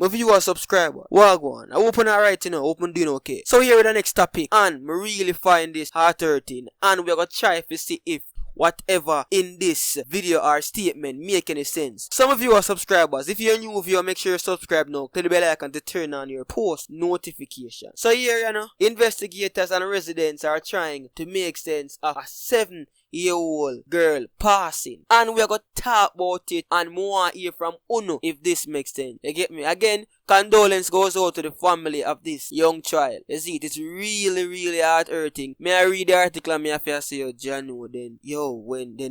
My viewer subscriber, wagwan. I open alright, you know, open doing okay. So here with the next topic, and me really find this heart hurting, and we're gonna try to see if whatever in this video or statement make any sense. Some of you are subscribers. If you're new viewer, make sure you subscribe now. Click the bell icon to turn on your post notification. So here, you know, investigators and residents are trying to make sense of a 7-year-old girl passing, and we're gonna talk about it and more hear from Uno if this makes sense. You get me? Again, condolence goes out to the family of this young child. You see, it's really heart hurting. May I read the article and me have to say, yo, Jano, then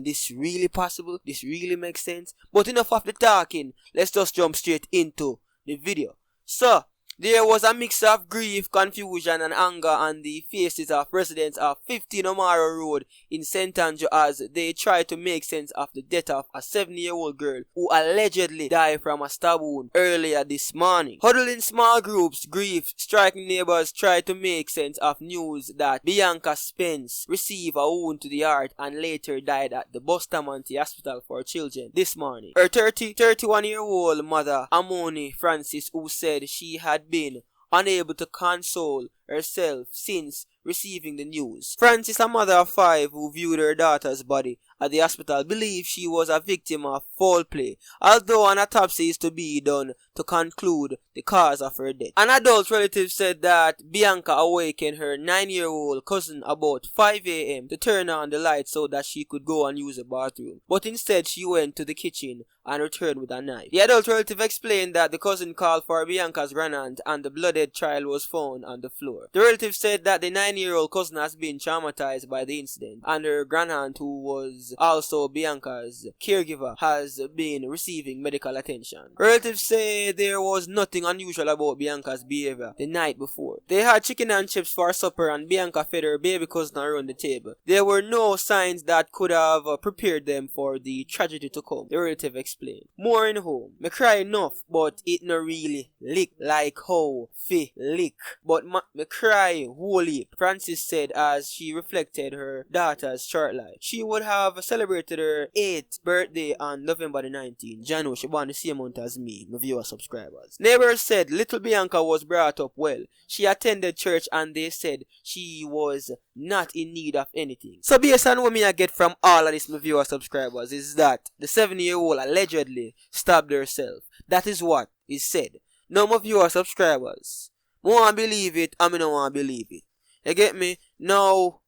this really possible? This really makes sense? But enough of the talking. Let's just jump straight into the video. So, there was a mix of grief, confusion, and anger on the faces of residents of 15 Omaro Road in St. Andrew as they tried to make sense of the death of a 7-year-old girl who allegedly died from a stab wound earlier this morning. Huddled in small groups, grief-stricken neighbors tried to make sense of news that Bianca Spence received a wound to the heart and later died at the Bustamante Hospital for Children this morning. Her 31-year-old mother, Amoni Francis, who said she had been unable to console herself since receiving the news. Francis, a mother of 5 who viewed her daughter's body at the hospital, believes she was a victim of foul play, although an autopsy is to be done to conclude the cause of her death. An adult relative said that Bianca awakened her 9-year-old cousin about 5 a.m. to turn on the light so that she could go and use the bathroom, but instead she went to the kitchen and returned with a knife. The adult relative explained that the cousin called for Bianca's grandaunt and the blooded child was found on the floor. The relative said that the 9-year-old cousin has been traumatized by the incident, and her grandaunt, who was also Bianca's caregiver, has been receiving medical attention. Relatives say there was nothing unusual about Bianca's behavior the night before. They had chicken and chips for supper and Bianca fed her baby cousin around the table. There were no signs that could have prepared them for the tragedy to come, the relative explained. More in home, me cry enough, but it no really lick like how fi lick. But me cry wholly, Francis said as she reflected her daughter's short life. She would have celebrated her 8th birthday on November the 19th. Jano, she born the same month as me, my viewer subscribers. Neighbors said little Bianca was brought up well. She attended church and they said she was not in need of anything. So based on what me I get from all of this, my viewer subscribers, is that the 7-year-old allegedly stabbed herself. That is what is said. Now my viewer subscribers, I want to believe it, I don't want to believe it. You get me? Now,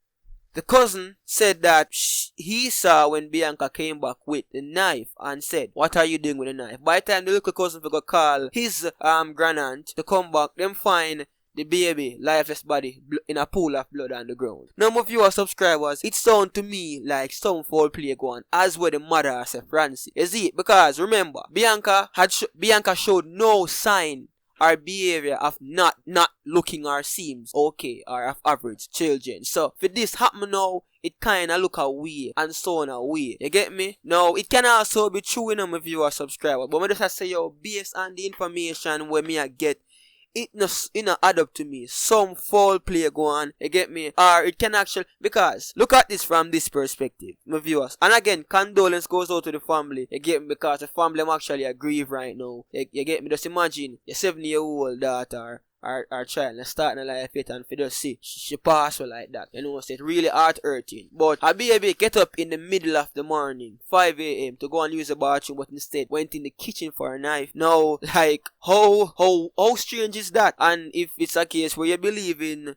the cousin said that he saw when Bianca came back with the knife and said, "What are you doing with the knife?" By the time the little cousin forgot call his grandaunt to come back, them find the baby lifeless body in a pool of blood on the ground. Now my viewer subscribers, it sound to me like some foul play going as well the mother herself, Francis. You see, because remember, Bianca showed no sign or behavior of not looking or seems okay or of average children. So for this happen now, it kinda look away and so on away. You get me? Now it can also be true in my viewer subscriber, but I just say yo, based on the information where me I get, it no add up to me. Some foul play go on, you get me? Or it can actually, because look at this from this perspective, my viewers. And again, condolence goes out to the family, you get me? Because the family am actually grieve right now. You get me? Just imagine your 7-year-old daughter our child and starting a life yet, and for just see she pass her like that. You know, so it's really heart hurting. But a baby get up in the middle of the morning, 5 a.m. to go and use the bathroom, but instead went in the kitchen for a knife. Now, like, how strange is that? And if it's a case where you believe in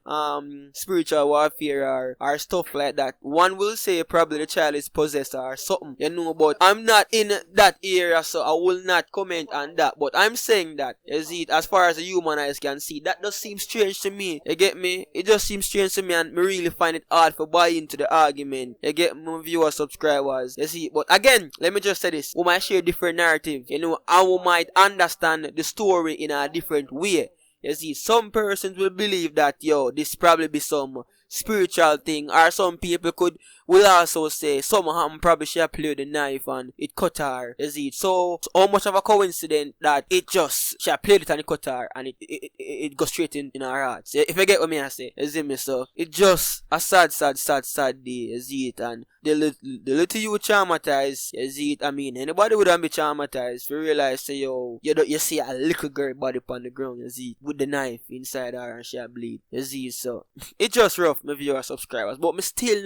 spiritual warfare or stuff like that, one will say probably the child is possessed or something, you know, but I'm not in that area, so I will not comment on that. But I'm saying that, you see, as far as the human eyes can see, that does seem strange to me. You get me? It just seems strange to me, and me really find it hard for buy into the argument. You get my viewers, subscribers. You see, but again, let me just say this. We might share different narratives, you know, and we might understand the story in a different way. You see, some persons will believe that, yo, this probably be some spiritual thing, or some people will also say some probably she played the knife and it cut her. You see, so how much of a coincidence that it just she played it and it cut her and it goes straight in her heart. So if you get what me I say, you see me, so it just a sad day, you see it, and the little you traumatized, you see it. I mean, anybody would have been traumatized if you realize, say, yo, you see a little girl body on the ground, you see it, with the knife inside her and she bleed. You see it, so it's just rough, my viewers, subscribers. But me still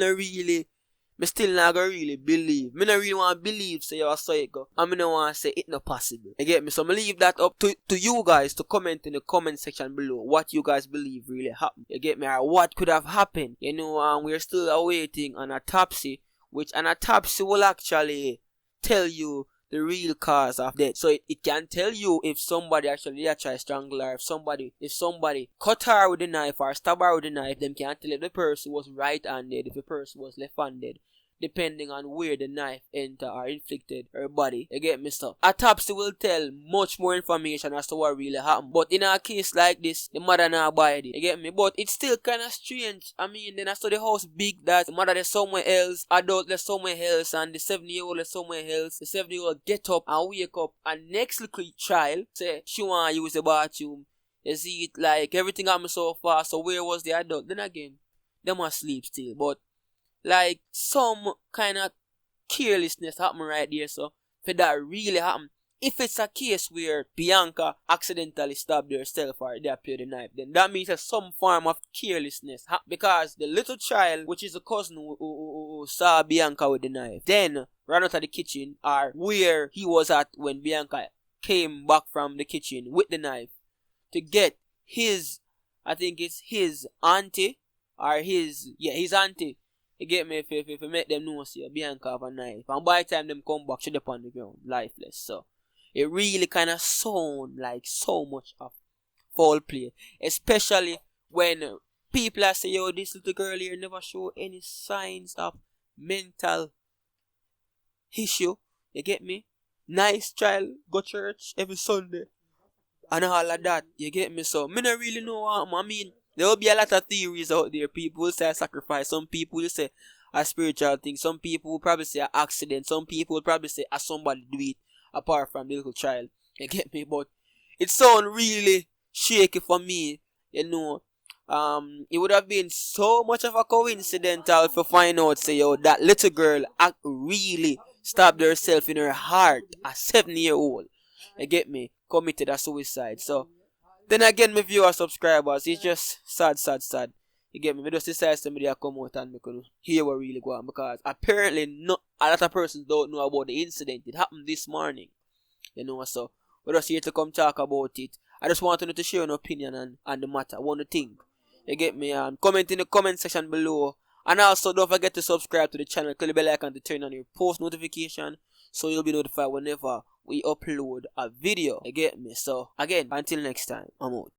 not gonna really believe. Me not really want to believe, say, I saw it go. And me not want to say it not possible. You get me? So me leave that up to you guys to comment in the comment section below what you guys believe really happened. You get me? Or what could have happened. You know, and we're still awaiting an autopsy, which an autopsy will actually tell you the real cause of death. So it can tell you if somebody actually tried to strangle her, if somebody cut her with a knife or stab her with a knife. Them can tell if the person was right-handed, if the person was left-handed, depending on where the knife entered or inflicted her body. You get me? So autopsy will tell much more information as to what really happened. But in a case like this, the mother not buy it. You get me? But it's still kind of strange. I mean, then I saw the house big that the mother is somewhere else, adult is somewhere else, and the 7-year-old is somewhere else. The 7-year-old get up and wake up, and next little child say she want to use the bathroom. You see it, like everything happened so far. So where was the adult? Then again, they must sleep still. But like some kind of carelessness happen right there. So for that really happen, if it's a case where Bianca accidentally stabbed herself or they appeared the knife, then that means there's some form of carelessness because the little child, which is a cousin who saw Bianca with the knife, then ran out of the kitchen or where he was at when Bianca came back from the kitchen with the knife to get his, I think it's his auntie or his auntie. You get me? If you make them know, see, Bianca have a knife. And by the time them come back, she's up on the ground, lifeless. So, it really kind of sound like so much of foul play. Especially when people are saying, yo, this little girl here never show any signs of mental issue. You get me? Nice child, go church every Sunday. And all of that. You get me? So, me don't really know what I mean. There will be a lot of theories out there. People will say a sacrifice. Some people will say a spiritual thing. Some people will probably say an accident. Some people will probably say somebody do it apart from the little child. You get me? But it sounds really shaky for me. You know. It would have been so much of a coincidental if you find out, say, yo, that little girl really stabbed herself in her heart. A 7-year-old. You get me? Committed a suicide. So, then again, my viewers, subscribers, it's just sad. You get me? I just decided somebody to come out and make you hear what really going on, because apparently not a lot of persons don't know about the incident. It happened this morning. You know, so we're just here to come talk about it. I just want to share an opinion on the matter. One thing. You get me? Comment in the comment section below. And also don't forget to subscribe to the channel. Click the bell icon to turn on your post notification, so you'll be notified whenever we upload a video. You get me? So again, until next time, I'm out.